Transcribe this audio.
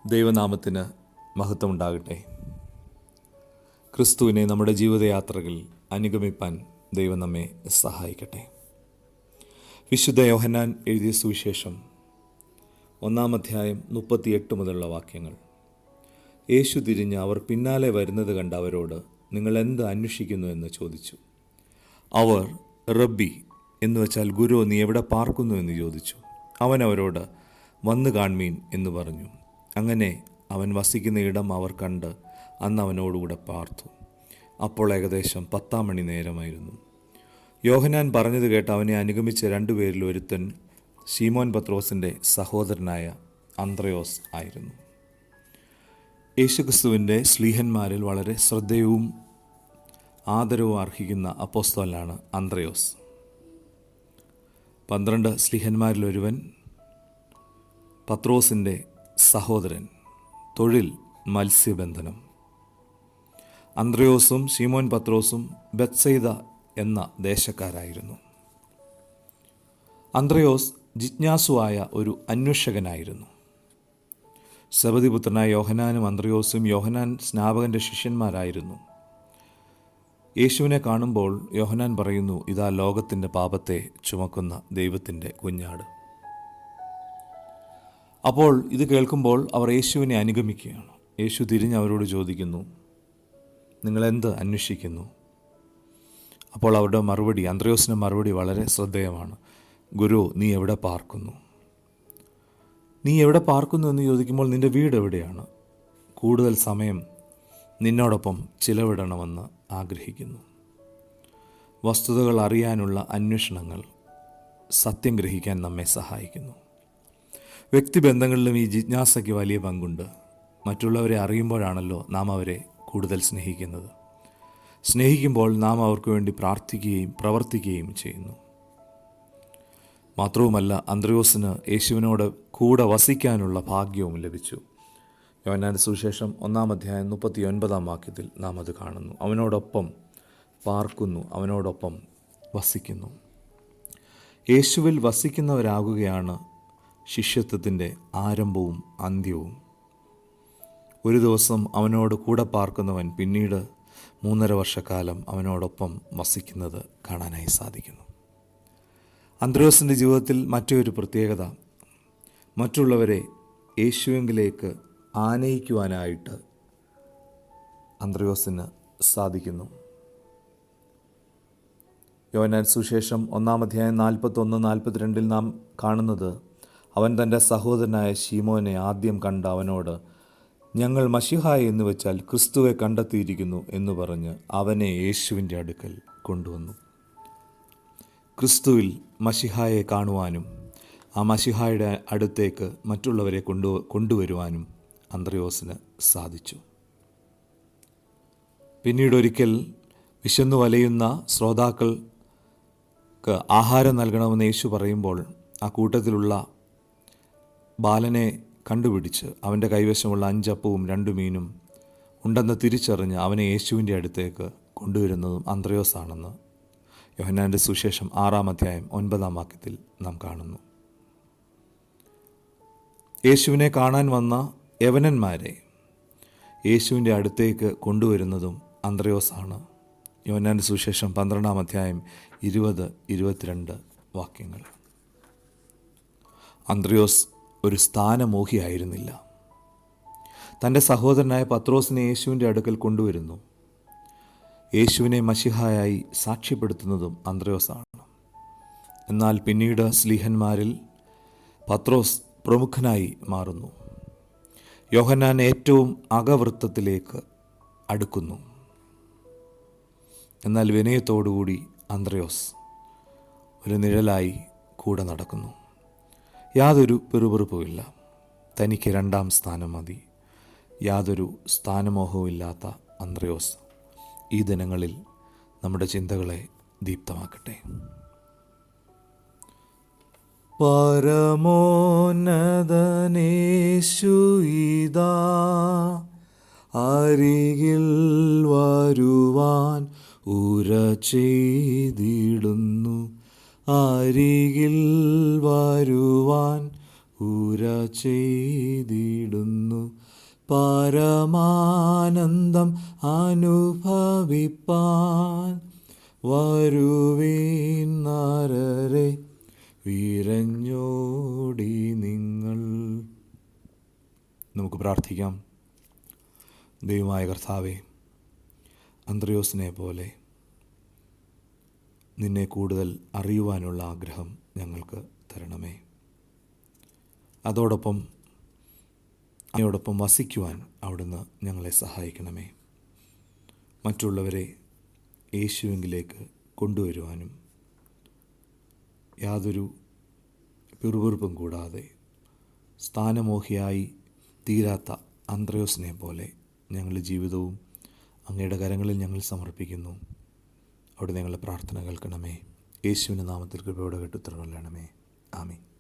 ദൈവനാമത്തിന് മഹത്വമുണ്ടാകട്ടെ. ക്രിസ്തുവിനെ നമ്മുടെ ജീവിതയാത്രകളിൽ അനുഗമിപ്പാൻ ദൈവം നമ്മെ സഹായിക്കട്ടെ. വിശുദ്ധ യോഹന്നാൻ എഴുതിയ സുവിശേഷം 1-ാം അധ്യായം 38 മുതലുള്ള വാക്യങ്ങൾ. യേശു തിരിഞ്ഞ് അവർ പിന്നാലെ വരുന്നത് കണ്ട് അവരോട്, നിങ്ങൾ എന്ത് അന്വേഷിക്കുന്നു എന്ന് ചോദിച്ചു. അവർ റബ്ബി എന്ന് വെച്ചാൽ ഗുരു, നീ എവിടെ പാർക്കുന്നു എന്ന് ചോദിച്ചു. അവൻ അവരോട്, വന്നു കാൺമീൻ എന്ന് പറഞ്ഞു. അങ്ങനെ അവൻ വസിക്കുന്ന ഇടം അവർ കണ്ട് അന്ന് അവനോടുകൂടെ പാർത്തു. അപ്പോൾ ഏകദേശം 10-ാം മണി നേരമായിരുന്നു. യോഹന്നാൻ പറഞ്ഞത് കേട്ട് അവനെ അനുഗമിച്ച 2 പേരിൽ ഒരുത്തൻ ശീമോൻ പത്രോസിൻ്റെ സഹോദരനായ അന്ത്രയോസ് ആയിരുന്നു. യേശുക്രിസ്തുവിൻ്റെ സ്ലീഹന്മാരിൽ വളരെ ശ്രദ്ധയും ആദരവും അർഹിക്കുന്ന അപ്പോസ്തലനാണ് അന്ത്രയോസ്. 12 സ്ലീഹന്മാരിലൊരുവൻ, പത്രോസിൻ്റെ സഹോദരൻ, തൊഴിൽ മത്സ്യബന്ധനം. അന്ത്രയോസും ശീമോൻ പത്രോസും ബെത്സയിദ എന്ന ദേശക്കാരായിരുന്നു. അന്ത്രയോസ് ജിജ്ഞാസുവായ ഒരു അന്വേഷകനായിരുന്നു. സെബദിപുത്രനായ യോഹന്നാനും അന്ത്രയോസും യോഹന്നാൻ സ്നാപകൻ്റെ ശിഷ്യന്മാരായിരുന്നു. യേശുവിനെ കാണുമ്പോൾ യോഹന്നാൻ പറയുന്നു, ഇതാ ലോകത്തിൻ്റെ പാപത്തെ ചുമക്കുന്ന ദൈവത്തിൻ്റെ കുഞ്ഞാട്. അപ്പോൾ ഇത് കേൾക്കുമ്പോൾ അവർ യേശുവിനെ അനുഗമിക്കുകയാണ്. യേശു തിരിഞ്ഞ് അവരോട് ചോദിക്കുന്നു, നിങ്ങളെന്ത് അന്വേഷിക്കുന്നു? അപ്പോൾ അവരുടെ മറുപടി, അന്ത്രയോസിൻ്റെ മറുപടി വളരെ ശ്രദ്ധേയമാണ്. ഗുരു, നീ എവിടെ പാർക്കുന്നു? നീ എവിടെ പാർക്കുന്നു എന്ന് ചോദിക്കുമ്പോൾ നിൻ്റെ വീട് എവിടെയാണ്? കൂടുതൽ സമയം നിന്നോടൊപ്പം ചിലവിടണമെന്ന് ആഗ്രഹിക്കുന്നു. വസ്തുതകൾ അറിയാനുള്ള അന്വേഷണങ്ങൾ സത്യം ഗ്രഹിക്കാൻ നമ്മെ സഹായിക്കുന്നു. വ്യക്തിബന്ധങ്ങളിലും ഈ ജിജ്ഞാസയ്ക്ക് വലിയ പങ്കുണ്ട്. മറ്റുള്ളവരെ അറിയുമ്പോഴാണല്ലോ നാം അവരെ കൂടുതൽ സ്നേഹിക്കുന്നത്. സ്നേഹിക്കുമ്പോൾ നാം അവർക്ക് വേണ്ടി പ്രാർത്ഥിക്കുകയും പ്രവർത്തിക്കുകയും ചെയ്യുന്നു. മാത്രവുമല്ല, അന്ത്രയോസിന് യേശുവിനോട് കൂടെ വസിക്കാനുള്ള ഭാഗ്യവും ലഭിച്ചു. യോഹന്നാന്റെ സുവിശേഷം 1-ാം അധ്യായം 39-ാം വാക്യത്തിൽ നാം അത് കാണുന്നു. അവനോടൊപ്പം പാർക്കുന്നു, അവനോടൊപ്പം വസിക്കുന്നു. യേശുവിൽ വസിക്കുന്നവരാകുകയാണ് ശിഷ്യത്വത്തിൻ്റെ ആരംഭവും അന്ത്യവും. ഒരു ദിവസം അവനോട് കൂടെ പാർക്കുന്നവൻ പിന്നീട് 3.5 വർഷക്കാലം അവനോടൊപ്പം വസിക്കുന്നത് കാണാനായി സാധിക്കുന്നു. അന്ത്രയോസിൻ്റെ ജീവിതത്തിൽ മറ്റൊരു പ്രത്യേകത, മറ്റുള്ളവരെ യേശുവിലേക്ക് ആനയിക്കുവാനായിട്ട് അന്ത്രയോസിന് സാധിക്കുന്നു. യോഹന്നാൻ സുവിശേഷം 1-ാം അധ്യായം 41-42 നാം കാണുന്നത്, അവൻ തൻ്റെ സഹോദരനായ ശീമോനെ ആദ്യം കണ്ട അവനോട്, ഞങ്ങൾ മശിഹായെ എന്ന് വെച്ചാൽ ക്രിസ്തുവെ കണ്ടെത്തിയിരിക്കുന്നു എന്ന് പറഞ്ഞ് അവനെ യേശുവിൻ്റെ അടുക്കൽ കൊണ്ടുവന്നു. ക്രിസ്തുവിൽ മശിഹായെ കാണുവാനും ആ മശിഹായുടെ അടുത്തേക്ക് മറ്റുള്ളവരെ കൊണ്ടുവരുവാനും അന്ത്രയോസിന് സാധിച്ചു. പിന്നീടൊരിക്കൽ വിശന്നു വലയുന്ന ശ്രോതാക്കൾക്ക് ആഹാരം നൽകണമെന്ന് യേശു പറയുമ്പോൾ ആ കൂട്ടത്തിലുള്ള ബാലനെ കണ്ടുപിടിച്ച് അവൻ്റെ കൈവശമുള്ള 5 അപ്പവും 2 മീനും ഉണ്ടെന്ന് തിരിച്ചറിഞ്ഞ് അവനെ യേശുവിൻ്റെ അടുത്തേക്ക് കൊണ്ടുവരുന്നതും അന്ത്രയോസാണെന്ന് യോഹന്നാൻ്റെ സുവിശേഷം 6-ാം അധ്യായം 9-ാം വാക്യത്തിൽ നാം കാണുന്നു. യേശുവിനെ കാണാൻ വന്ന യവനന്മാരെ യേശുവിൻ്റെ അടുത്തേക്ക് കൊണ്ടുവരുന്നതും അന്ത്രയോസാണ്. യോഹന്നാൻ്റെ സുവിശേഷം 12-ാം അധ്യായം 20-22 വാക്യങ്ങൾ. അന്ത്രയോസ് ഒരു സ്ഥാനമോഹിയായിരുന്നില്ല. തൻ്റെ സഹോദരനായ പത്രോസിനെ യേശുവിൻ്റെ അടുക്കൽ കൊണ്ടുവരുന്നു. യേശുവിനെ മശിഹായായി സാക്ഷ്യപ്പെടുത്തുന്നതും അന്ത്രയോസാണ്. എന്നാൽ പിന്നീട് സ്ലീഹന്മാരിൽ പത്രോസ് പ്രമുഖനായി മാറുന്നു. യോഹന്നാൻ ഏറ്റവും അകവൃത്തത്തിലേക്ക് അടുക്കുന്നു. എന്നാൽ വിനയത്തോടുകൂടി അന്ത്രയോസ് ഒരു നിഴലായി കൂടെ നടക്കുന്നു. യാതൊരു പിറുപിറുപ്പുമില്ല. തനിക്ക് 2-ാം സ്ഥാനം മതി. യാതൊരു സ്ഥാനമോഹവുമില്ലാത്ത അന്ത്രയോസ് ഈ ദിനങ്ങളിൽ നമ്മുടെ ചിന്തകളെ ദീപ്തമാക്കട്ടെ. പരമോന്നതനേശു ഇതാ അരികിൽ വരുവാൻ ഉര ചെയ്തിടുന്നു. അരികിൽ വരുവാൻ ഊര ചെയ്തിടുന്നു പരമാനന്ദം അനുഭവിപ്പാൻ. വരുവീൻ നരരെ വിരഞ്ഞോടി നിങ്ങൾ. നമുക്ക് പ്രാർത്ഥിക്കാം. ദൈവമായ കർത്താവേ, അന്ത്രയോസിനെ പോലെ നിന്നെ കൂടുതൽ അറിയുവാനുള്ള ആഗ്രഹം ഞങ്ങൾക്ക് തരണമേ. അതോടൊപ്പം അങ്ങയോടൊപ്പം വസിക്കുവാൻ അവിടുന്ന് ഞങ്ങളെ സഹായിക്കണമേ. മറ്റുള്ളവരെ യേശുവിലേക്ക് കൊണ്ടുവരുവാനും യാതൊരു പിറുപിറുപ്പും കൂടാതെ സ്ഥാനമോഹിയായി തീരാത്ത അന്ത്രയോസിനെ പോലെ ഞങ്ങളുടെ ജീവിതവും അങ്ങയുടെ കരങ്ങളിൽ ഞങ്ങൾ സമർപ്പിക്കുന്നു. അവിടെ ഞങ്ങളുടെ പ്രാർത്ഥന കേൾക്കണമേ. യേശുവിൻ്റെ നാമത്തിൽ കൃപയോടെ കേട്ടുത്തരണമേ. ആമീൻ.